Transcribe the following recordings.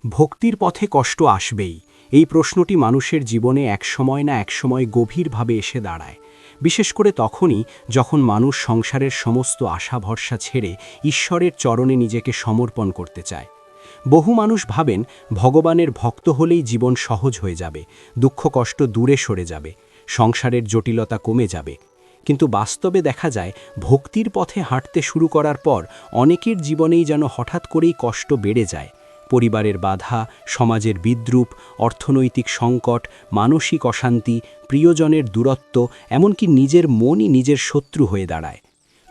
ভক্তির পথে কষ্ট আসবেই, এই প্রশ্নটি মানুষের জীবনে একসময় না একসময় গভীরভাবে এসে দাঁড়ায়। বিশেষ করে তখনই যখন মানুষ সংসারের সমস্ত আশা ভরসা ছেড়ে ঈশ্বরের চরণে নিজেকে সমর্পণ করতে চায়। বহু মানুষ ভাবেন ভগবানের ভক্ত হলেই জীবন সহজ হয়ে যাবে, দুঃখ কষ্ট দূরে সরে যাবে, সংসারের জটিলতা কমে যাবে। কিন্তু বাস্তবে দেখা যায় ভক্তির পথে হাঁটতে শুরু করার পর অনেকের জীবনেই যেন হঠাৎ করেই কষ্ট বেড়ে যায়। পরিবারের বাধা, সমাজের বিদ্রূপ, অর্থনৈতিক সংকট, মানসিক অশান্তি, প্রিয়জনের দূরত্ব, এমনকি নিজের মনই নিজের শত্রু হয়ে দাঁড়ায়।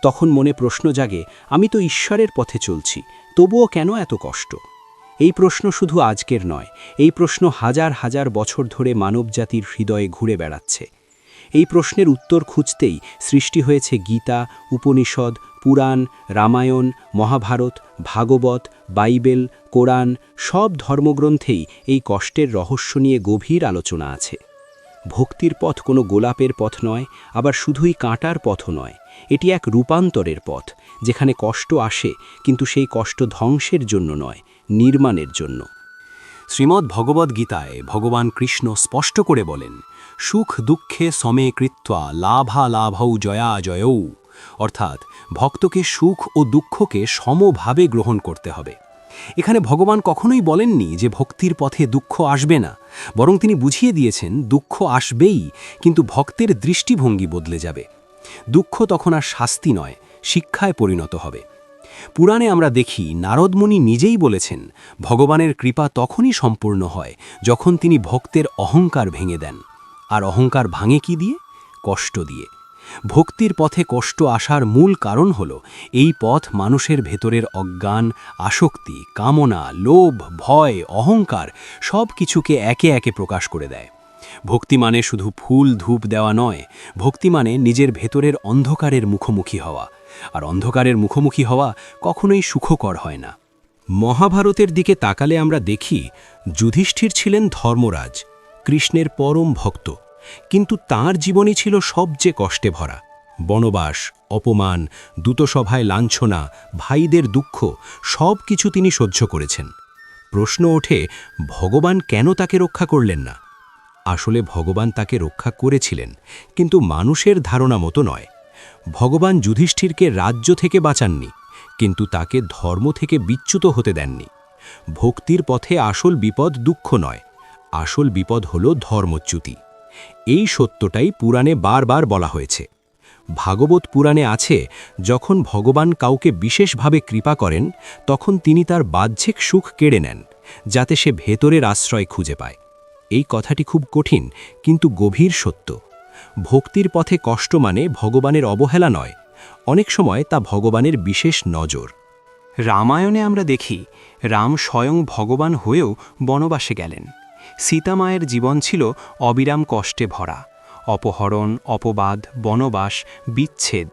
তখন মনে প্রশ্ন জাগে, আমি তো ঈশ্বরের পথে চলছি, তবুও কেন এত কষ্ট? এই প্রশ্ন শুধু আজকের নয়, এই প্রশ্ন হাজার হাজার বছর ধরে মানবজাতির হৃদয়ে ঘুরে বেড়াচ্ছে। এই প্রশ্নের উত্তর খুঁজতেই সৃষ্টি হয়েছে গীতা, উপনিষদ, পুরাণ, রামায়ণ, মহাভারত, ভাগবত, বাইবেল, কোরআন, সব ধর্মগ্রন্থেই এই কষ্টের রহস্য নিয়ে গভীর আলোচনা আছে। ভক্তির পথ কোনো গোলাপের পথ নয়, আবার শুধুই কাঁটার পথও নয়। এটি এক রূপান্তরের পথ, যেখানে কষ্ট আসে, কিন্তু সেই কষ্ট ধ্বংসের জন্য নয়, নির্মাণের জন্য। শ্রীমদ্ ভগবদ্গীতায় ভগবান কৃষ্ণ স্পষ্ট করে বলেন, সুখ দুঃখে সমে কৃত্বা লাভালাভৌ জয়া জয়ৌ, অর্থাৎ ভক্তকে সুখ ও দুঃখকে সমভাবে গ্রহণ করতে হবে। এখানে ভগবান কখনোই বলেননি যে ভক্তির পথে দুঃখ আসবে না, বরং তিনি বুঝিয়ে দিয়েছেন দুঃখ আসবেই, কিন্তু ভক্তের দৃষ্টিভঙ্গি বদলে যাবে। দুঃখ তখন আর শাস্তি নয়, শিক্ষায় পরিণত হবে। পুরাণে আমরা দেখি নারদমুনি নিজেই বলেছেন, ভগবানের কৃপা তখনই সম্পূর্ণ হয় যখন তিনি ভক্তের অহংকার ভেঙে দেন। আর অহংকার ভাঙে কি দিয়ে? কষ্ট দিয়ে। ভক্তির পথে কষ্ট আসার মূল কারণ হল এই পথ মানুষের ভেতরের অজ্ঞান, আসক্তি, কামনা, লোভ, ভয়, অহংকার সব কিছুকে একে একে প্রকাশ করে দেয়। ভক্তি মানে শুধু ফুল ধূপ দেওয়া নয়, ভক্তি মানে নিজের ভেতরের অন্ধকারের মুখোমুখি হওয়া। আর অন্ধকারের মুখোমুখি হওয়া কখনোই সুখকর হয় না। মহাভারতের দিকে তাকালে আমরা দেখি যুধিষ্ঠির ছিলেন ধর্মরাজ, কৃষ্ণের পরম ভক্ত, কিন্তু তাঁর জীবনই ছিল সবচেয়ে কষ্টে ভরা। বনবাস, অপমান, দূতসভায় লাঞ্ছনা, ভাইদের দুঃখ, সব কিছু তিনি সহ্য করেছেন। প্রশ্ন ওঠে, ভগবান কেন তাকে রক্ষা করলেন না? আসলে ভগবান তাকে রক্ষা করেছিলেন, কিন্তু মানুষের ধারণা মতো নয়। ভগবান যুধিষ্ঠিরকে রাজ্য থেকে বাঁচাননি, কিন্তু তাকে ধর্ম থেকে বিচ্যুত হতে দেননি। ভক্তির পথে আসল বিপদ দুঃখ নয়, আসল বিপদ হল ধর্মচ্যুতি। এই সত্যটাই পুরাণে বারবার বলা হয়েছে। ভাগবত পুরাণে আছে, যখন ভগবান কাউকে বিশেষভাবে কৃপা করেন, তখন তিনি তার বাহ্যিক সুখ কেড়ে নেন, যাতে সে ভেতরের আশ্রয় খুঁজে পায়। এই কথাটি খুব কঠিন, কিন্তু গভীর সত্য। ভক্তির পথে কষ্ট মানে ভগবানের অবহেলা নয়, অনেক সময় তা ভগবানের বিশেষ নজর। রামায়ণে আমরা দেখি রাম স্বয়ং ভগবান হয়েও বনবাসে গেলেন। সীতা মায়ের জীবন ছিল অবিরাম কষ্টে ভরা, অপহরণ, অপবাদ, বনবাস, বিচ্ছেদ।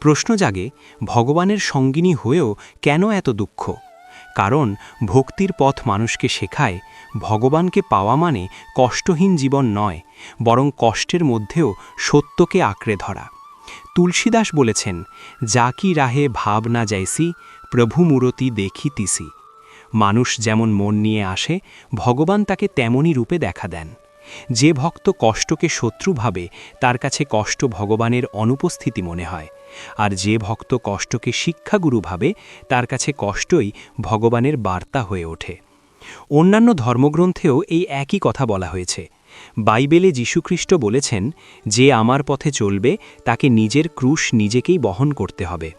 প্রশ্ন জাগে, ভগবানের সঙ্গিনী হয়েও কেন এত দুঃখ? কারণ ভক্তির পথ মানুষকে শেখায়, ভগবানকে পাওয়া মানে কষ্টহীন জীবন নয়, বরং কষ্টের মধ্যেও সত্যকে আঁকড়ে ধরা। তুলসীদাস বলেছেন, যা কি রাহে ভাব না যাইসি, প্রভু মূরতি দেখি তিসি। মানুষ যেমন মন নিয়ে আসে, ভগবান তাকে তেমনই রূপে দেখা দেন। যে ভক্ত কষ্টকে শত্রু ভাবে, তার কাছে কষ্ট ভগবানের অনুপস্থিতি মনে হয়। আর যে ভক্ত কষ্টকে শিক্ষাগুরু ভাবে, তার কাছে কষ্টই ভগবানের বার্তা হয়ে ওঠে। অন্যান্য ধর্মগ্রন্থেও এই একই কথা বলা হয়েছে। বাইবেলে যীশুখ্রিস্ট বলেছেন, যে আমার পথে চলবে তাকে নিজের ক্রুশ নিজেকেই বহন করতে হবে।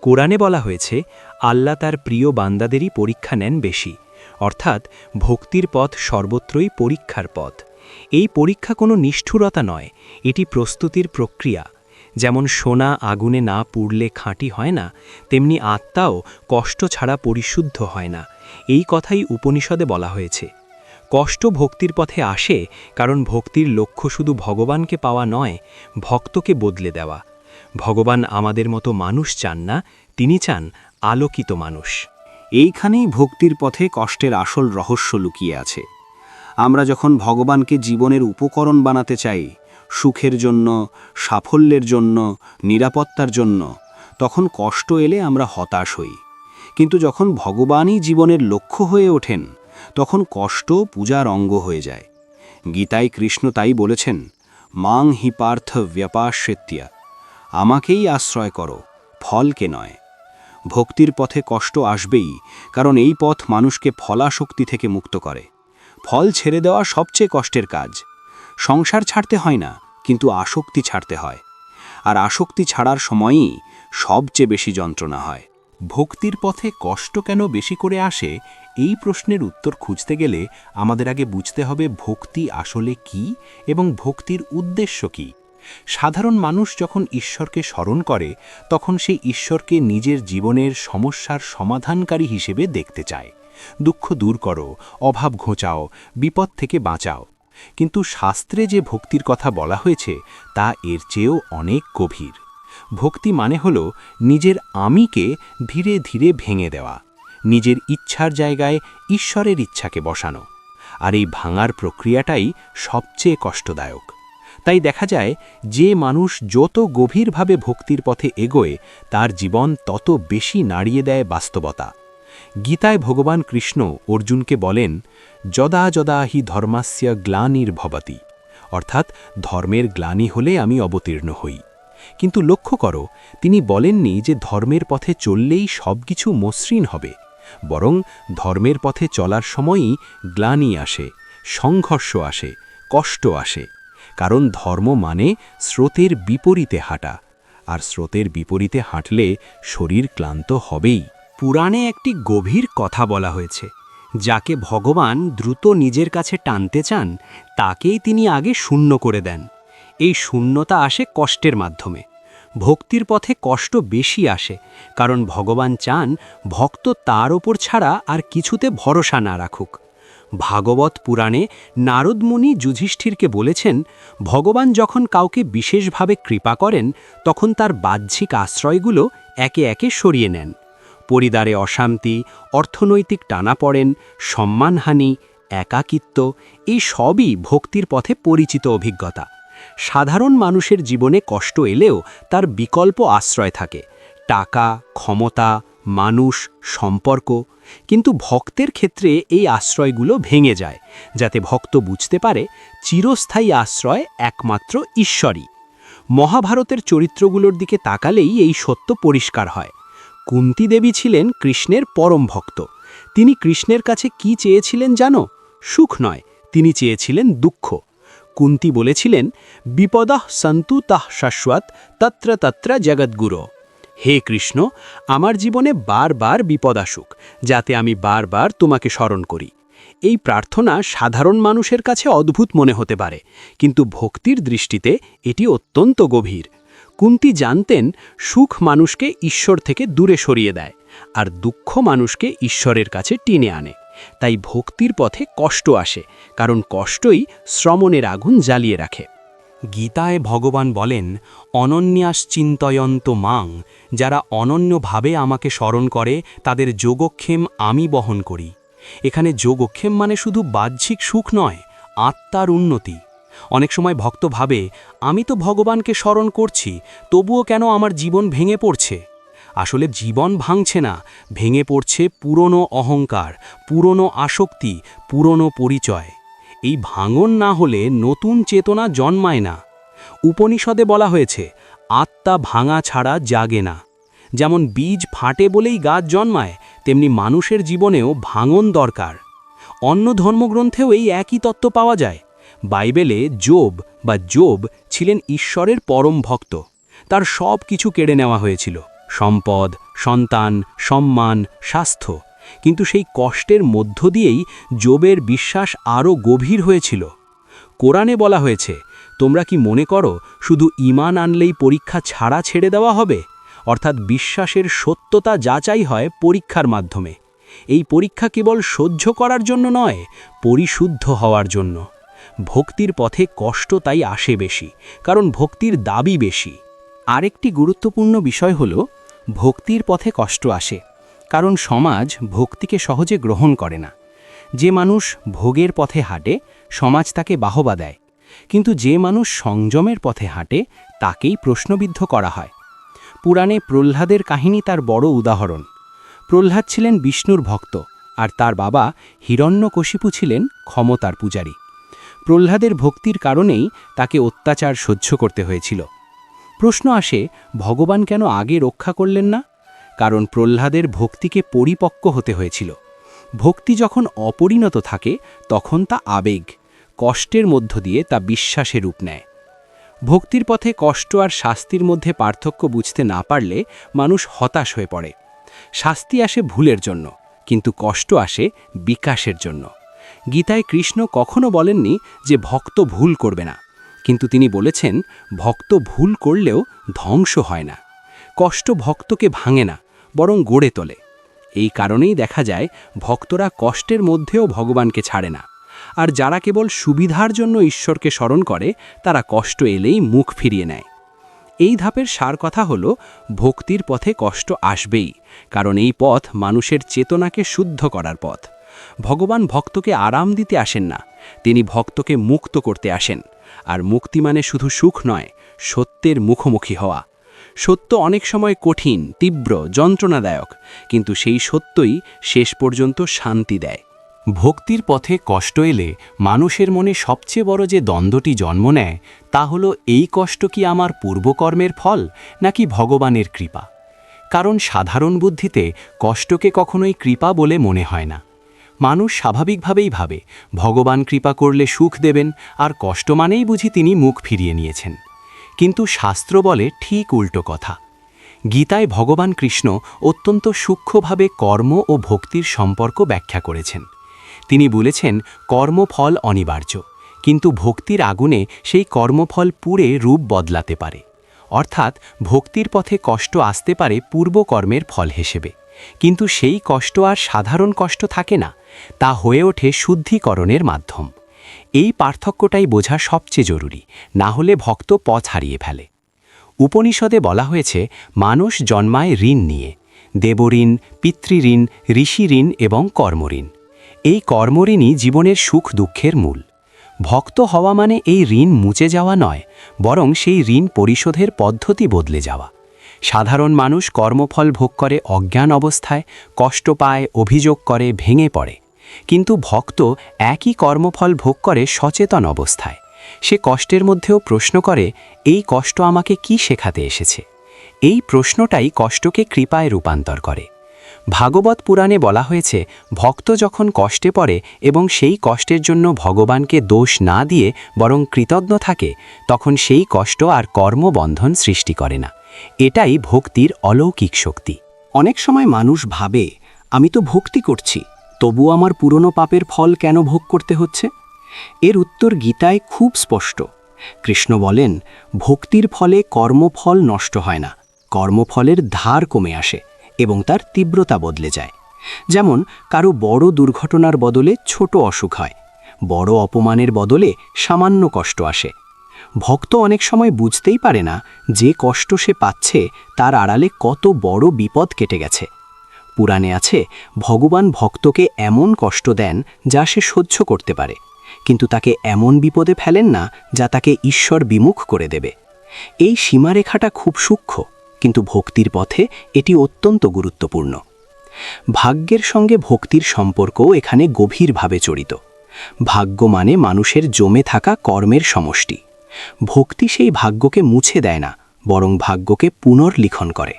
কোরআনে বলা হয়েছে, আল্লাহ তার প্রিয় বান্দাদেরই পরীক্ষা নেন বেশি, অর্থাৎ ভক্তির পথ সর্বত্রই পরীক্ষার পথ। এই পরীক্ষা কোনো নিষ্ঠুরতা নয়, এটি প্রস্তুতির প্রক্রিয়া। যেমন সোনা আগুনে না পুড়লে খাঁটি হয় না, তেমনি আত্মাও কষ্ট ছাড়া পরিশুদ্ধ হয় না। এই কথাই উপনিষদে বলা হয়েছে। কষ্ট ভক্তির পথে আসে, কারণ ভক্তির লক্ষ্য শুধু ভগবানকে পাওয়া নয়, ভক্তকে বদলে দেওয়া। ভগবান আমাদের মতো মানুষ চান না, তিনি চান আলোকিত মানুষ। এইখানেই ভক্তির পথে কষ্টের আসল রহস্য লুকিয়ে আছে। আমরা যখন ভগবানকে জীবনের উপকরণ বানাতে চাই, সুখের জন্য, সাফল্যের জন্য, নিরাপত্তার জন্য, তখন কষ্ট এলে আমরা হতাশ হই। কিন্তু যখন ভগবানই জীবনের লক্ষ্য হয়ে ওঠেন, তখন কষ্ট পূজার অঙ্গ হয়ে যায়। গীতায় কৃষ্ণ তাই বলেছেন, মাং হি পার্থ ব্যপাশ্রেত্যা, আমাকেই আশ্রয় করো, ফলকে নয়। ভক্তির পথে কষ্ট আসবেই, কারণ এই পথ মানুষকে ফলাশক্তি থেকে মুক্ত করে। ফল ছেড়ে দেওয়া সবচেয়ে কষ্টের কাজ। সংসার ছাড়তে হয় না, কিন্তু আসক্তি ছাড়তে হয়। আর আসক্তি ছাড়ার সময়ই সবচেয়ে বেশি যন্ত্রণা হয়। ভক্তির পথে কষ্ট কেন বেশি করে আসে, এই প্রশ্নের উত্তর খুঁজতে গেলে আমাদের আগে বুঝতে হবে ভক্তি আসলে কি এবং ভক্তির উদ্দেশ্য কি। সাধারণ মানুষ যখন ঈশ্বরকে স্মরণ করে, তখন সেই ঈশ্বরকে নিজের জীবনের সমস্যার সমাধানকারী হিসেবে দেখতে চায়। দুঃখ দূর করো, অভাব ঘোচাও, বিপদ থেকে বাঁচাও। কিন্তু শাস্ত্রে যে ভক্তির কথা বলা হয়েছে তা এর চেয়েও অনেক গভীর। ভক্তি মানে হল নিজের আমিকে ধীরে ধীরে ভেঙে দেওয়া, নিজের ইচ্ছার জায়গায় ঈশ্বরের ইচ্ছাকে বসানো। আর এই ভাঙার প্রক্রিয়াটাই সবচেয়ে কষ্টদায়ক। তাই দেখা যায়, যে মানুষ যত গভীরভাবে ভক্তির পথে এগোয়, তার জীবন তত বেশি নাড়িয়ে দেয় বাস্তবতা। গীতায় ভগবান কৃষ্ণ অর্জুনকে বলেন, যদা যদা হি ধর্মাস্য গ্লানির্ভবতি, অর্থাৎ ধর্মের গ্লানি হলে আমি অবতীর্ণ হই। কিন্তু লক্ষ্য করো, তিনি বলেননি যে ধর্মের পথে চললেই সবকিছু মসৃণ হবে, বরং ধর্মের পথে চলার সময়ই গ্লানি আসে, সংঘর্ষ আসে, কষ্ট আসে। কারণ ধর্ম মানে স্রোতের বিপরীতে হাঁটা, আর স্রোতের বিপরীতে হাঁটলে শরীর ক্লান্ত হবেই। পুরাণে একটি গভীর কথা বলা হয়েছে, যাকে ভগবান দ্রুত নিজের কাছে টানতে চান, তাকেই তিনি আগে শূন্য করে দেন। এই শূন্যতা আসে কষ্টের মাধ্যমে। ভক্তির পথে কষ্ট বেশি আসে, কারণ ভগবান চান ভক্ত তার ওপর ছাড়া আর কিছুতে ভরসা না রাখুক। ভাগবত পুরাণে নারদ মুনি যুধিষ্ঠিরকে বলেছেন, ভগবান যখন কাউকে বিশেষভাবে কৃপা করেন, তখন তার বাহ্যিক আশ্রয়গুলো একে একে সরিয়ে নেন। পরিবারে অশান্তি, অর্থনৈতিক টানাপড়েন, সম্মানহানি, একাকিত্ব, এই সবই ভক্তির পথে পরিচিত অভিজ্ঞতা। সাধারণ মানুষের জীবনে কষ্ট এলেও তার বিকল্প আশ্রয় থাকে, টাকা, ক্ষমতা, মানুষ, সম্পর্ক। কিন্তু ভক্তের ক্ষেত্রে এই আশ্রয়গুলো ভেঙে যায়, যাতে ভক্ত বুঝতে পারে চিরস্থায়ী আশ্রয় একমাত্র ঈশ্বরই। মহাভারতের চরিত্রগুলোর দিকে তাকালেই এই সত্য পরিষ্কার হয়। কুন্তী দেবী ছিলেন কৃষ্ণের পরম ভক্ত। তিনি কৃষ্ণের কাছে কি চেয়েছিলেন জানো? সুখ নয়, তিনি চেয়েছিলেন দুঃখ। কুন্তী বলেছিলেন, বিপদঃ সন্তু তাঃ শাশ্বত তত্র তত্র জগদ্গুরো। হে কৃষ্ণ, আমার জীবনে বারবার বিপদ আসুক, যাতে আমি বারবার তোমাকে স্মরণ করি। এই প্রার্থনা সাধারণ মানুষের কাছে অদ্ভুত মনে হতে পারে, কিন্তু ভক্তির দৃষ্টিতে এটি অত্যন্ত গভীর। কুন্তী জানতেন, সুখ মানুষকে ঈশ্বর থেকে দূরে সরিয়ে দেয়, আর দুঃখ মানুষকে ঈশ্বরের কাছে টেনে আনে। তাই ভক্তির পথে কষ্ট আসে, কারণ কষ্টই শ্রমণের আগুন জ্বালিয়ে রাখে। গীতায় ভগবান বলেন, অনন্যাশ্চিন্তয়ন্ত মাং, যারা অনন্যভাবে আমাকে স্মরণ করে তাদের যোগক্ষেম আমি বহন করি। এখানে যোগক্ষেম মানে শুধু বাহ্যিক সুখ নয়, আত্মার উন্নতি। অনেক সময় ভক্ত ভাবে, আমি তো ভগবানকে স্মরণ করছি, তবুও কেন আমার জীবন ভেঙে পড়ছে? আসলে জীবন ভাঙছে না, ভেঙে পড়ছে পুরনো অহংকার, পুরনো আসক্তি, পুরনো পরিচয়। এই ভাঙন না হলে নতুন চেতনা জন্মায় না। উপনিষদে বলা হয়েছে, আত্মা ভাঙা ছাড়া জাগে না। যেমন বীজ ফাটে বলেই গাছ জন্মায়, তেমনি মানুষের জীবনেও ভাঙন দরকার। অন্য ধর্মগ্রন্থেও এই একই তত্ত্ব পাওয়া যায়। বাইবেলে জোব ছিলেন ঈশ্বরের পরম ভক্ত। তার সব কিছু কেড়ে নেওয়া হয়েছিল, সম্পদ, সন্তান, সম্মান, স্বাস্থ্য। কিন্তু সেই কষ্টের মধ্য দিয়েই জোবের বিশ্বাস আরও গভীর হয়েছিল। কোরআনে বলা হয়েছে, তোমরা কি মনে করো শুধু ঈমান আনলেই পরীক্ষা ছাড়া ছেড়ে দেওয়া হবে? অর্থাৎ বিশ্বাসের সত্যতা যাচাই হয় পরীক্ষার মাধ্যমে। এই পরীক্ষা কেবল সহ্য করার জন্য নয়, পরিশুদ্ধ হওয়ার জন্য। ভক্তির পথে কষ্ট তাই আসে বেশি, কারণ ভক্তির দাবি বেশি। আরেকটি গুরুত্বপূর্ণ বিষয় হল, ভক্তির পথে কষ্ট আসে কারণ সমাজ ভক্তিকে সহজে গ্রহণ করে না। যে মানুষ ভোগের পথে হাঁটে, সমাজ তাকে বাহবা দেয়, কিন্তু যে মানুষ সংযমের পথে হাঁটে তাকেই প্রশ্নবিদ্ধ করা হয়। পুরাণে প্রহ্লাদের কাহিনী তার বড় উদাহরণ। প্রহ্লাদ ছিলেন বিষ্ণুর ভক্ত, আর তার বাবা হিরণ্যকশিপু ছিলেন ক্ষমতার পূজারী। প্রহ্লাদের ভক্তির কারণেই তাকে অত্যাচার সহ্য করতে হয়েছিল। প্রশ্ন আসে, ভগবান কেন আগে রক্ষা করলেন না? কারণ প্রহ্লাদের ভক্তিকে পরিপক্ক হতে হয়েছিল। ভক্তি যখন অপরিণত থাকে তখন তা আবেগ, কষ্টের মধ্য দিয়ে তা বিশ্বাসে রূপ নেয়। ভক্তির পথে কষ্ট আর শাস্তির মধ্যে পার্থক্য বুঝতে না পারলে মানুষ হতাশ হয়ে পড়ে। শাস্তি আসে ভুলের জন্য, কিন্তু কষ্ট আসে বিকাশের জন্য। গীতায় কৃষ্ণ কখনো বলেননি যে ভক্ত ভুল করবে না, কিন্তু তিনি বলেছেন ভক্ত ভুল করলেও ধ্বংস হয় না। কষ্ট ভক্তকে ভাঙে না, বরং গড়ে তোলে। এই কারণেই দেখা যায় ভক্তরা কষ্টের মধ্যেও ভগবানকে ছাড়ে না। আর যারা কেবল সুবিধার জন্য ঈশ্বরকে স্মরণ করে তারা কষ্ট এলেই মুখ ফিরিয়ে নেয়। এই ধাপের সার কথা হল, ভক্তির পথে কষ্ট আসবেই, কারণ এই পথ মানুষের চেতনাকে শুদ্ধ করার পথ। ভগবান ভক্তকে আরাম দিতে আসেন না, তিনি ভক্তকে মুক্ত করতে আসেন। আর মুক্তি মানে শুধু সুখ নয়, সত্যের মুখোমুখি হওয়া। সত্য অনেক সময় কঠিন, তীব্র, যন্ত্রণাদায়ক, কিন্তু সেই সত্যই শেষ পর্যন্ত শান্তি দেয়। ভক্তির পথে কষ্ট এলে মানুষের মনে সবচেয়ে বড় যে দ্বন্দ্বটি জন্ম নেয় তা হলো, এই কষ্ট কি আমার পূর্বকর্মের ফল নাকি ভগবানের কৃপা? কারণ সাধারণ বুদ্ধিতে কষ্টকে কখনোই কৃপা বলে মনে হয় না। মানুষ স্বাভাবিকভাবেই ভাবে ভগবান কৃপা করলে সুখ দেবেন, আর কষ্ট মানেই বুঝি তিনি মুখ ফিরিয়ে নিয়েছেন। কিন্তু শাস্ত্র বলে ঠিক উল্টো কথা। গীতায় ভগবান কৃষ্ণ অত্যন্ত সূক্ষ্মভাবে কর্ম ও ভক্তির সম্পর্ক ব্যাখ্যা করেছেন। তিনি বলেছেন, কর্মফল অনিবার্য, কিন্তু ভক্তির আগুনে সেই কর্মফল পুড়ে রূপ বদলাতে পারে। অর্থাৎ ভক্তির পথে কষ্ট আসতে পারে পূর্বকর্মের ফল হিসেবে, কিন্তু সেই কষ্ট আর সাধারণ কষ্ট থাকে না, তা হয়ে ওঠে শুদ্ধিকরণের মাধ্যম। এই পার্থক্যটাই বোঝা সবচেয়ে জরুরি, না হলে ভক্ত পথ হারিয়ে ফেলে। উপনিষদে বলা হয়েছে, মানুষ জন্মায় ঋণ নিয়ে, দেবঋণ, পিতৃঋণ, ঋষিঋণ এবং কর্মঋণ। এই কর্মঋণই জীবনের সুখ দুঃখের মূল। ভক্ত হওয়া মানে এই ঋণ মুছে যাওয়া নয়, বরং সেই ঋণ পরিশোধের পদ্ধতি বদলে যাওয়া। সাধারণ মানুষ কর্মফল ভোগ করে অজ্ঞান অবস্থায়, কষ্ট পায়, অভিযোগ করে, ভেঙে পড়ে। কিন্তু ভক্ত একই কর্মফল ভোগ করে সচেতন অবস্থায়। সে কষ্টের মধ্যেও প্রশ্ন করে, এই কষ্ট আমাকে কি শেখাতে এসেছে? এই প্রশ্নটাই কষ্টকে কৃপায় রূপান্তর করে। ভাগবত পুরাণে বলা হয়েছে, ভক্ত যখন কষ্টে পড়ে এবং সেই কষ্টের জন্য ভগবানকে দোষ না দিয়ে বরং কৃতজ্ঞ থাকে, তখন সেই কষ্ট আর কর্মবন্ধন সৃষ্টি করে না। এটাই ভক্তির অলৌকিক শক্তি। অনেক সময় মানুষ ভাবে, আমি তো ভক্তি করছি, তবু আমার পুরনো পাপের ফল কেন ভোগ করতে হচ্ছে? এর উত্তর গীতায় খুব স্পষ্ট। কৃষ্ণ বলেন, ভক্তির ফলে কর্মফল নষ্ট হয় না, কর্মফলের ধার কমে আসে এবং তার তীব্রতা বদলে যায়। যেমন কারো বড় দুর্ঘটনার বদলে ছোট অসুখ হয়, বড় অপমানের বদলে সামান্য কষ্ট আসে। ভক্ত অনেক সময় বুঝতেই পারে না যে কষ্ট সে পাচ্ছে তার আড়ালে কত বড় বিপদ কেটে গেছে। পুরাণে আছে, ভগবান ভক্তকে এমন কষ্ট দেন যা সে সহ্য করতে পারে, কিন্তু তাকে এমন বিপদে ফেলেন না যা তাকে ঈশ্বর বিমুখ করে দেবে। এই সীমারেখাটা খুব সূক্ষ্ম, কিন্তু ভক্তির পথে এটি অত্যন্ত গুরুত্বপূর্ণ। ভাগ্যের সঙ্গে ভক্তির সম্পর্কও এখানে গভীরভাবে জড়িত। ভাগ্য মানে মানুষের জমে থাকা কর্মের সমষ্টি। ভক্তি সেই ভাগ্যকে মুছে দেয় না, বরং ভাগ্যকে পুনর্লিখন করে।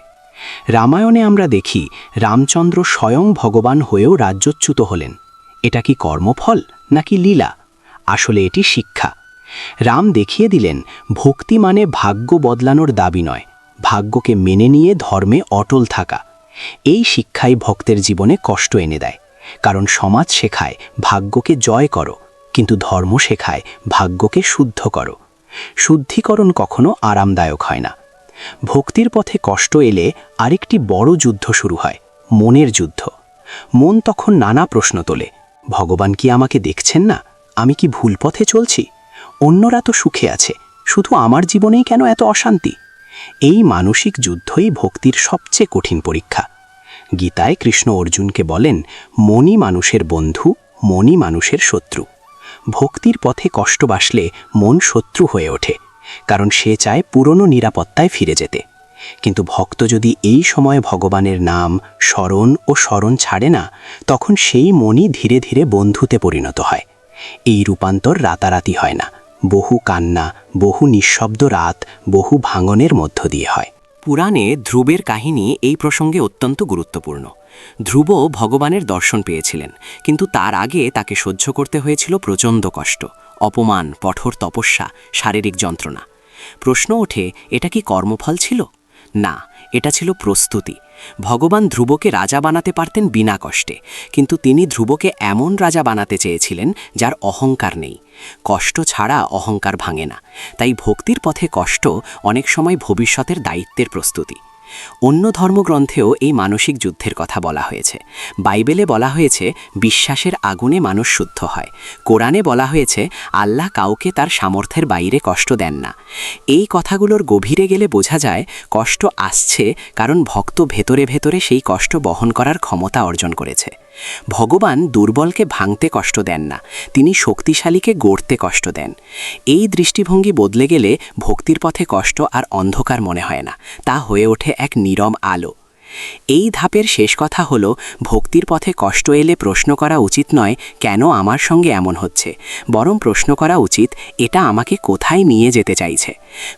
রামায়ণে আমরা দেখি, রামচন্দ্র স্বয়ং ভগবান হয়েও রাজ্যচ্যুত হলেন। এটা কি কর্মফল নাকি লীলা? আসলে এটি শিক্ষা। রাম দেখিয়ে দিলেন, ভক্তি মানে ভাগ্য বদলানোর দাবি নয়, ভাগ্যকে মেনে নিয়ে ধর্মে অটল থাকা। এই শিক্ষাই ভক্তের জীবনে কষ্ট এনে দেয়, কারণ সমাজ শেখায় ভাগ্যকে জয় করো, কিন্তু ধর্ম শেখায় ভাগ্যকে শুদ্ধ করো। শুদ্ধিকরণ কখনো আরামদায়ক হয় না। ভক্তির পথে কষ্ট এলে আরেকটি বড় যুদ্ধ শুরু হয়, মনের যুদ্ধ। মন তখন নানা প্রশ্ন তোলে, ভগবান কি আমাকে দেখছেন না? আমি কি ভুল পথে চলছি? অন্যরা তো সুখে আছে, শুধু আমার জীবনেই কেন এত অশান্তি? এই মানসিক যুদ্ধই ভক্তির সবচেয়ে কঠিন পরীক্ষা। গীতায় কৃষ্ণ অর্জুনকে বলেন, মনই মানুষের বন্ধু, মনই মানুষের শত্রু। ভক্তির পথে কষ্ট বাসলে মন শত্রু হয়ে ওঠে, কারণ সে চায় পুরনো নিরাপত্তায় ফিরে যেতে। কিন্তু ভক্ত যদি এই সময় ভগবানের নাম স্মরণ ও স্মরণ ছাড়ে না, তখন সেই মনই ধীরে ধীরে বন্ধুতে পরিণত হয়। এই রূপান্তর রাতারাতি হয় না, বহু কান্না, বহু নিঃশব্দ রাত, বহু ভাঙনের মধ্য দিয়ে হয়। পুরাণে ধ্রুবের কাহিনী এই প্রসঙ্গে অত্যন্ত গুরুত্বপূর্ণ। ধ্রুব ভগবানের দর্শন পেয়েছিলেন, কিন্তু তার আগে তাকে সহ্য করতে হয়েছিল প্রচণ্ড কষ্ট, অপমান, কঠোর তপস্যা, শারীরিক যন্ত্রণা। প্রশ্ন ওঠে, এটা কি কর্মফল ছিল? না, এটা ছিল প্রস্তুতি। ভগবান ধ্রুবকে রাজা বানাতে পারতেন বিনা কষ্টে, কিন্তু তিনি ধ্রুবকে এমন রাজা বানাতে চেয়েছিলেন যার অহংকার নেই। কষ্ট ছাড়া অহংকার ভাঙে না। তাই ভক্তির পথে কষ্ট অনেক সময় ভবিষ্যতের দায়িত্বের প্রস্তুতি। অন্য ধর্মগ্রন্থেও এই মানসিক যুদ্ধের কথা বলা হয়েছে। বাইবেলে বলা হয়েছে বিশ্বাসের আগুনে মানুষ শুদ্ধ হয়। কোরআনে বলা হয়েছে আল্লাহ কাউকে তার সামর্থ্যের বাইরে কষ্ট দেন না। এই কথাগুলোর গভীরে গেলে বোঝা যায় কষ্ট আসছে কারণ ভক্ত ভেতরে ভেতরে সেই কষ্ট বহন করার ক্ষমতা অর্জন করেছে। ভগবান দুর্বলকে ভাঙতে কষ্ট দেন না, তিনি শক্তিশালীকে গড়তে কষ্ট দেন। এই দৃষ্টিভঙ্গি বদলে গেলে ভক্তির পথে কষ্ট আর অন্ধকার মনে হয় না, তা হয়ে ওঠে এক নীরব আলো। এই ধাপের শেষ কথা হলো, ভক্তির পথে কষ্ট এলে প্রশ্ন করা উচিত নয় কেন আমার সঙ্গে এমন হচ্ছে, বরং প্রশ্ন করা উচিত এটা আমাকে কোথায় নিয়ে যেতে চাইছে।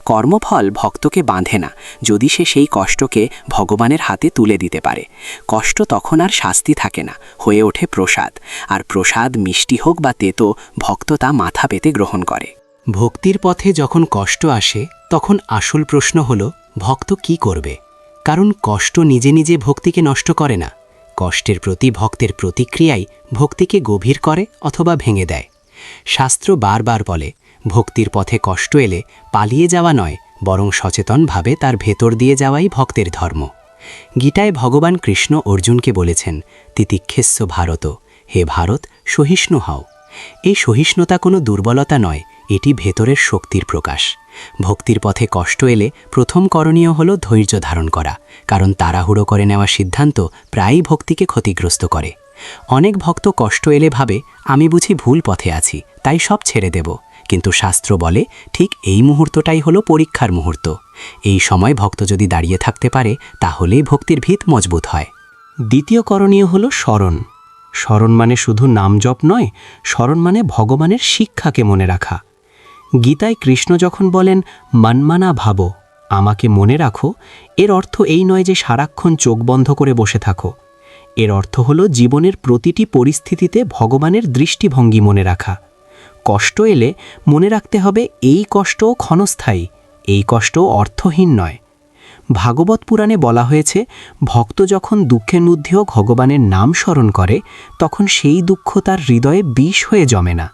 কর্মফল ভক্তকে বাঁধে না, যদি সে সেই কষ্টকে ভগবানের হাতে তুলে দিতে পারে। কষ্ট তখন আর শাস্তি থাকে না, হয়ে ওঠে প্রসাদ। আর প্রসাদ মিষ্টি হোক বা তেতো, ভক্ত তা মাথা পেতে গ্রহণ করে। ভক্তির পথে যখন কষ্ট আসে, তখন আসল প্রশ্ন হলো ভক্ত কি করবে। কারণ কষ্ট নিজে নিজে ভক্তিকে নষ্ট করে না, কষ্টের প্রতি ভক্তের প্রতিক্রিয়াই ভক্তিকে গভীর করে অথবা ভেঙে দেয়। শাস্ত্র বারবার বলে, ভক্তির পথে কষ্ট এলে পালিয়ে যাওয়া নয়, বরং সচেতনভাবে তার ভেতর দিয়ে যাওয়াই ভক্তের ধর্ম। গীতায় ভগবান কৃষ্ণ অর্জুনকে বলেছেন, তিতিক্ষেস্য ভারত, হে ভারত সহিষ্ণু হও। এই সহিষ্ণুতা কোনো দুর্বলতা নয়, এটি ভেতরের শক্তির প্রকাশ। ভক্তির পথে কষ্ট এলে প্রথম করণীয় হল ধৈর্য ধারণ করা, কারণ তাড়াহুড়ো করে নেওয়া সিদ্ধান্ত প্রায়ই ভক্তিকে ক্ষতিগ্রস্ত করে। অনেক ভক্ত কষ্ট এলে ভাবে, আমি বুঝি ভুল পথে আছি, তাই সব ছেড়ে দেব। কিন্তু শাস্ত্র বলে ঠিক এই মুহূর্তটাই হলো পরীক্ষার মুহূর্ত। এই সময় ভক্ত যদি দাঁড়িয়ে থাকতে পারে, তাহলেই ভক্তির ভিত মজবুত হয়। দ্বিতীয় করণীয় হল স্মরণ। স্মরণ মানে শুধু নাম জপ নয়, স্মরণ মানে ভগবানের শিক্ষাকে মনে রাখা। গীতায় কৃষ্ণ যখন বলেন মনমানা ভাবো, আমাকে মনে রাখো, এর অর্থ এই নয় যে সারাক্ষণ চোখ বন্ধ করে বসে থাকো। এর অর্থ হলো জীবনের প্রতিটি পরিস্থিতিতে ভগবানের দৃষ্টিভঙ্গি মনে রাখা। কষ্ট এলে মনে রাখতে হবে এই কষ্টও ক্ষণস্থায়ী, এই কষ্টও অর্থহীন নয়। ভাগবত পুরাণে বলা হয়েছে, ভক্ত যখন দুঃখের মধ্যেও ভগবানের নাম স্মরণ করে, তখন সেই দুঃখ তার হৃদয়ে বিষ হয়ে জমে না।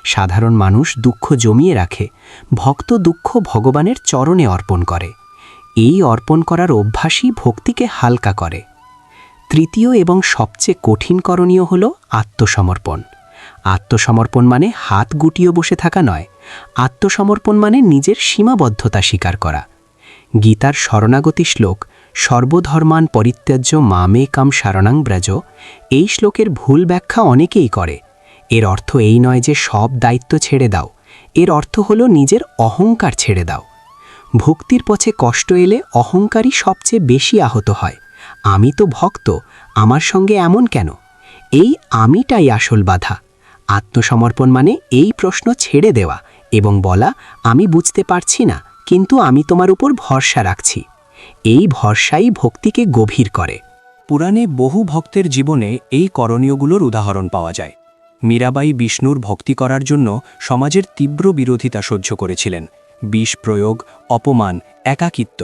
সাধারণ মানুষ দুঃখ জমিয়ে রাখে, ভক্ত দুঃখ ভগবানের চরণে অর্পণ করে। এই অর্পণ করার অভ্যাসই ভক্তিকে হালকা করে। তৃতীয় এবং সবচেয়ে কঠিন করণীয় হল আত্মসমর্পণ। আত্মসমর্পণ মানে হাত গুটিয়ে বসে থাকা নয়, আত্মসমর্পণ মানে নিজের সীমাবদ্ধতা স্বীকার করা। গীতার শরণাগতি শ্লোক সর্বধর্মান পরিত্যাজ্য মামেকাম শরণং ব্রজ, এই শ্লোকের ভুল ব্যাখ্যা অনেকেই করে। এর অর্থ এই নয় যে সব দায়িত্ব ছেড়ে দাও, এর অর্থ হলো নিজের অহংকার ছেড়ে দাও। ভক্তির পথে কষ্ট এলে অহংকারই সবচেয়ে বেশি আহত হয়। আমি তো ভক্ত, আমার সঙ্গে এমন কেন? এই আমিটাই আসল বাধা। আত্মসমর্পণ মানে এই প্রশ্ন ছেড়ে দেওয়া এবং বলা, আমি বুঝতে পারছি না, কিন্তু আমি তোমার উপর ভরসা রাখছি। এই ভরসাই ভক্তিকে গভীর করে। পুরাণে বহু ভক্তের জীবনে এই করণীয়গুলোর উদাহরণ পাওয়া যায়। মীরাবাই বিষ্ণুর ভক্তি করার জন্য সমাজের তীব্র বিরোধিতা সহ্য করেছিলেন, বিষ প্রয়োগ, অপমান, একাকিত্ব।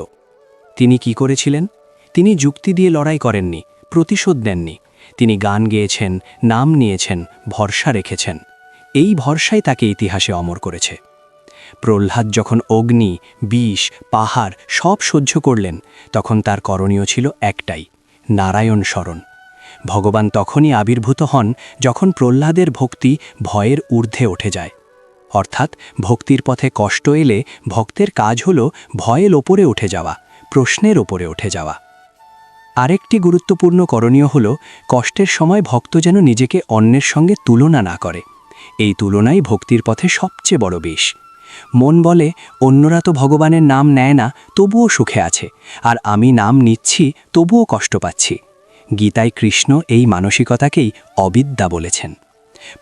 তিনি কি করেছিলেন? তিনি যুক্তি দিয়ে লড়াই করেননি, প্রতিশোধ নেননি। তিনি গান গেয়েছেন, নাম নিয়েছেন, ভরসা রেখেছেন। এই ভরসাই তাকে ইতিহাসে অমর করেছে। প্রহ্লাদ যখন অগ্নি, বিষ, পাহাড় সব সহ্য করলেন, তখন তার করণীয় ছিল একটাই, নারায়ণ স্মরণ। ভগবান তখনই আবির্ভূত হন যখন প্রহ্লাদের ভক্তি ভয়ের ঊর্ধ্বে উঠে যায়। অর্থাৎ ভক্তির পথে কষ্ট এলে ভক্তের কাজ হল ভয়ের ওপরে উঠে যাওয়া, প্রশ্নের ওপরে উঠে যাওয়া। আরেকটি গুরুত্বপূর্ণ করণীয় হল কষ্টের সময় ভক্ত যেন নিজেকে অন্যের সঙ্গে তুলনা না করে। এই তুলনাই ভক্তির পথে সবচেয়ে বড় বিষ। মন বলে অন্যরা তো ভগবানের নাম নেয় না, তবুও সুখে আছে, আর আমি নাম নিচ্ছি তবুও কষ্ট পাচ্ছি। গীতায় কৃষ্ণ এই মানসিকতাকেই অবিদ্যা বলেছেন।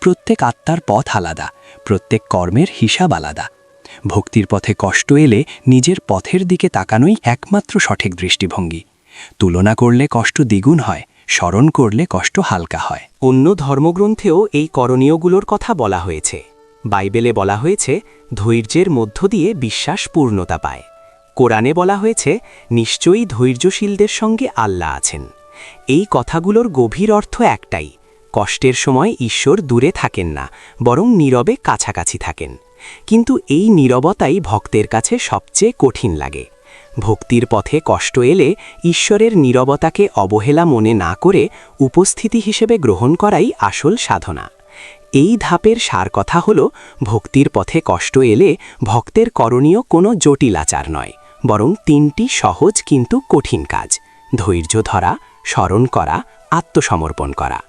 প্রত্যেক আত্মার পথ আলাদা, প্রত্যেক কর্মের হিসাব আলাদা। ভক্তির পথে কষ্ট এলে নিজের পথের দিকে তাকানোই একমাত্র সঠিক দৃষ্টিভঙ্গি। তুলনা করলে কষ্ট দ্বিগুণ হয়, স্মরণ করলে কষ্ট হালকা হয়। অন্য ধর্মগ্রন্থেও এই করণীয়গুলোর কথা বলা হয়েছে। বাইবেলে বলা হয়েছে ধৈর্যের মধ্য দিয়ে বিশ্বাস পূর্ণতা পায়। কোরআনে বলা হয়েছে নিশ্চয়ই ধৈর্যশীলদের সঙ্গে আল্লাহ আছেন। এই কথাগুলোর গভীর অর্থ একটাই, কষ্টের সময় ঈশ্বর দূরে থাকেন না, বরং নীরবে কাছাকাছি থাকেন। কিন্তু এই নীরবতাই ভক্তের কাছে সবচেয়ে কঠিন লাগে। ভক্তির পথে কষ্ট এলে ঈশ্বরের নীরবতাকে অবহেলা মনে না করে উপস্থিতি হিসেবে গ্রহণ করাই আসল সাধনা। এই ধাপের সার কথা হল, ভক্তির পথে কষ্ট এলে ভক্তের করণীয় কোনো জটিল আচার নয়, বরং 3টি সহজ কিন্তু কঠিন কাজ: ধৈর্য ধরা, স্মরণ করা, আত্মসমর্পণ করা।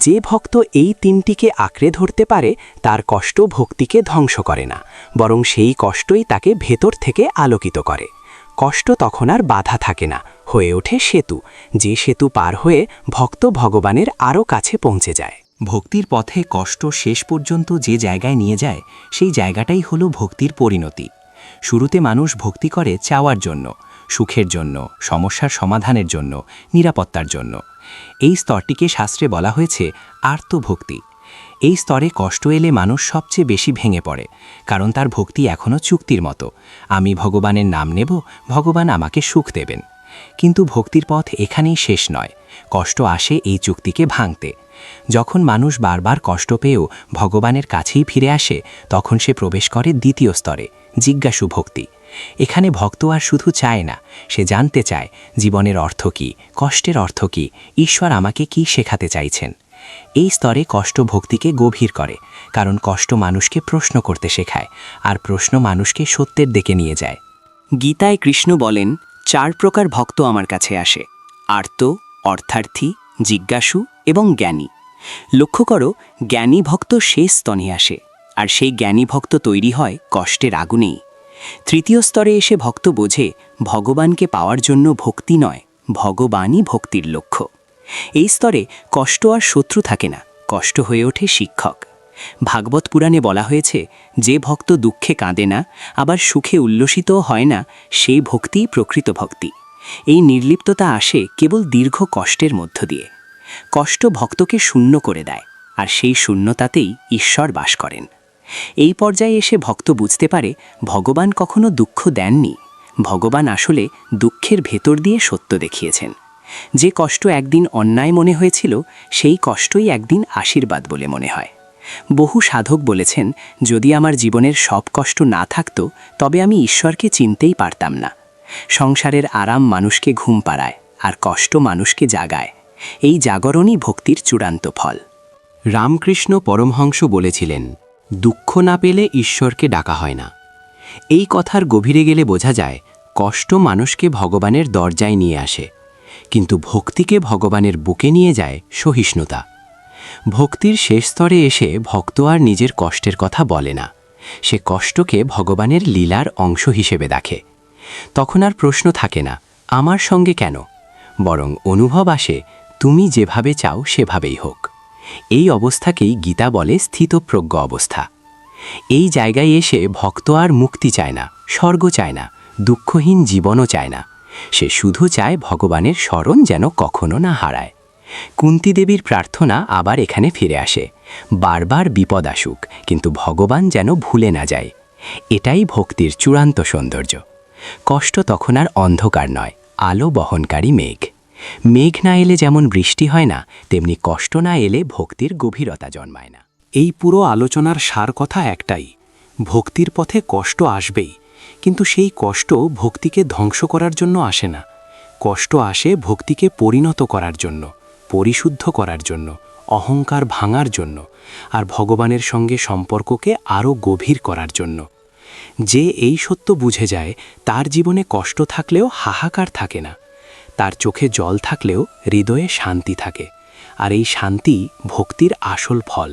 যে ভক্ত এই 3টিকে আঁকড়ে ধরতে পারে তার কষ্ট ভক্তিকে ধ্বংস করে না, বরং সেই কষ্টই তাকে ভেতর থেকে আলোকিত করে। কষ্ট তখন আর বাধা থাকে না, হয়ে ওঠে সেতু, যে সেতু পার হয়ে ভক্ত ভগবানের আরও কাছে পৌঁছে যায়। ভক্তির পথে কষ্ট শেষ পর্যন্ত যে জায়গায় নিয়ে যায়, সেই জায়গাটাই হলো ভক্তির পরিণতি। শুরুতে মানুষ ভক্তি করে চাওয়ার জন্য, সুখের জন্য, সমস্যার সমাধানের জন্য, নিরাপত্তার জন্য। এই স্তরটিকে শাস্ত্রে বলা হয়েছে আর্তভক্তি। এই স্তরে কষ্ট এলে মানুষ সবচেয়ে বেশি ভেঙে পড়ে, কারণ তার ভক্তি এখনও চুক্তির মতো। আমি ভগবানের নাম নেব, ভগবান আমাকে সুখ দেবেন। কিন্তু ভক্তির পথ এখানেই শেষ নয়, কষ্ট আসে এই চুক্তিকে ভাঙতে। যখন মানুষ বারবার কষ্ট পেয়েও ভগবানের কাছেই ফিরে আসে, তখন সে প্রবেশ করে দ্বিতীয় স্তরে, জিজ্ঞাসু ভক্তি। এখানে ভক্ত আর শুধু চায় না, সে জানতে চায় জীবনের অর্থ কী, কষ্টের অর্থ কী, ঈশ্বর আমাকে কী শেখাতে চাইছেন। এই স্তরে কষ্ট ভক্তিকে গভীর করে, কারণ কষ্ট মানুষকে প্রশ্ন করতে শেখায়, আর প্রশ্ন মানুষকে সত্যের দিকে নিয়ে যায়। গীতায় কৃষ্ণ বলেন 4 প্রকার ভক্ত আমার কাছে আসে: আর্ত, অর্থার্থী, জিজ্ঞাসু এবং জ্ঞানী। লক্ষ্য করো, জ্ঞানী ভক্ত শেষ স্তনে আসে, আর সেই জ্ঞানী ভক্ত তৈরি হয় কষ্টের আগুনেই। তৃতীয় স্তরে এসে ভক্ত বোঝে ভগবানকে পাওয়ার জন্য ভক্তি নয়, ভগবানই ভক্তির লক্ষ্য। এই স্তরে কষ্ট আর শত্রু থাকে না, কষ্ট হয়ে ওঠে শিক্ষক। ভাগবত পুরাণে বলা হয়েছে, যে ভক্ত দুঃখে কাঁদে না, আবার সুখে উল্লসিতও হয় না, সেই ভক্তিই প্রকৃত ভক্তি। এই নির্লিপ্ততা আসে কেবল দীর্ঘ কষ্টের মধ্য দিয়ে। কষ্ট ভক্তকে শূন্য করে দেয়, আর সেই শূন্যতাতেই ঈশ্বর বাস করেন। এই পর্যায়ে এসে ভক্ত বুঝতে পারে ভগবান কখনো দুঃখ দেননি, ভগবান আসলে দুঃখের ভেতর দিয়ে সত্য দেখিয়েছেন। যে কষ্ট একদিন অন্যায় মনে হয়েছিল, সেই কষ্টই একদিন আশীর্বাদ বলে মনে হয়। বহু সাধক বলেছেন, যদি আমার জীবনের সব কষ্ট না থাকতো, তবে আমি ঈশ্বরকে চিনতেই পারতাম না। সংসারের আরাম মানুষকে ঘুম পাড়ায়, আর কষ্ট মানুষকে জাগায়। এই জাগরণই ভক্তির চূড়ান্ত ফল। রামকৃষ্ণ পরমহংস বলেছিলেন, দুঃখ না পেলে ঈশ্বরকে ডাকা হয় না। এই কথার গভীরে গেলে বোঝা যায়, কষ্ট মানুষকে ভগবানের দরজায় নিয়ে আসে, কিন্তু ভক্তিকে ভগবানের বুকে নিয়ে যায় সহিষ্ণুতা। ভক্তির শেষ স্তরে এসে ভক্ত আর নিজের কষ্টের কথা বলে না, সে কষ্টকে ভগবানের লীলার অংশ হিসেবে দেখে। তখন আর প্রশ্ন থাকে না আমার সঙ্গে কেন, বরং অনুভব আসে তুমি যেভাবে চাও সেভাবেই হোক। এই অবস্থাকেই গীতা বলে স্থিতপ্রজ্ঞ অবস্থা। এই জায়গায় এসে ভক্ত আর মুক্তি চায় না, স্বর্গ চায় না, দুঃখহীন জীবনও চায় না। সে শুধু চায় ভগবানের স্মরণ যেন কখনো না হারায়। কুন্তী দেবীর প্রার্থনা আবার এখানে ফিরে আসে, বারবার বিপদ আসুক, কিন্তু ভগবান যেন ভুলে না যায়। এটাই ভক্তির চূড়ান্ত সৌন্দর্য। কষ্ট তখন আর অন্ধকার নয়, আলো বহনকারী মেঘ। মেঘ না এলে যেমন বৃষ্টি হয় না, তেমনি কষ্ট না এলে ভক্তির গভীরতা জন্মায় না। এই পুরো আলোচনার সার কথা একটাই, ভক্তির পথে কষ্ট আসবেই, কিন্তু সেই কষ্ট ভক্তিকে ধ্বংস করার জন্য আসে না। কষ্ট আসে ভক্তিকে পরিণত করার জন্য, পরিশুদ্ধ করার জন্য, অহংকার ভাঙার জন্য, আর ভগবানের সঙ্গে সম্পর্ককে আরও গভীর করার জন্য। যে এই সত্য বুঝে যায়, তার জীবনে কষ্ট থাকলেও হাহাকার থাকে না, তার চোখে জল থাকলেও হৃদয়ে শান্তি থাকে, আর এই শান্তি ভক্তির আসল ফল।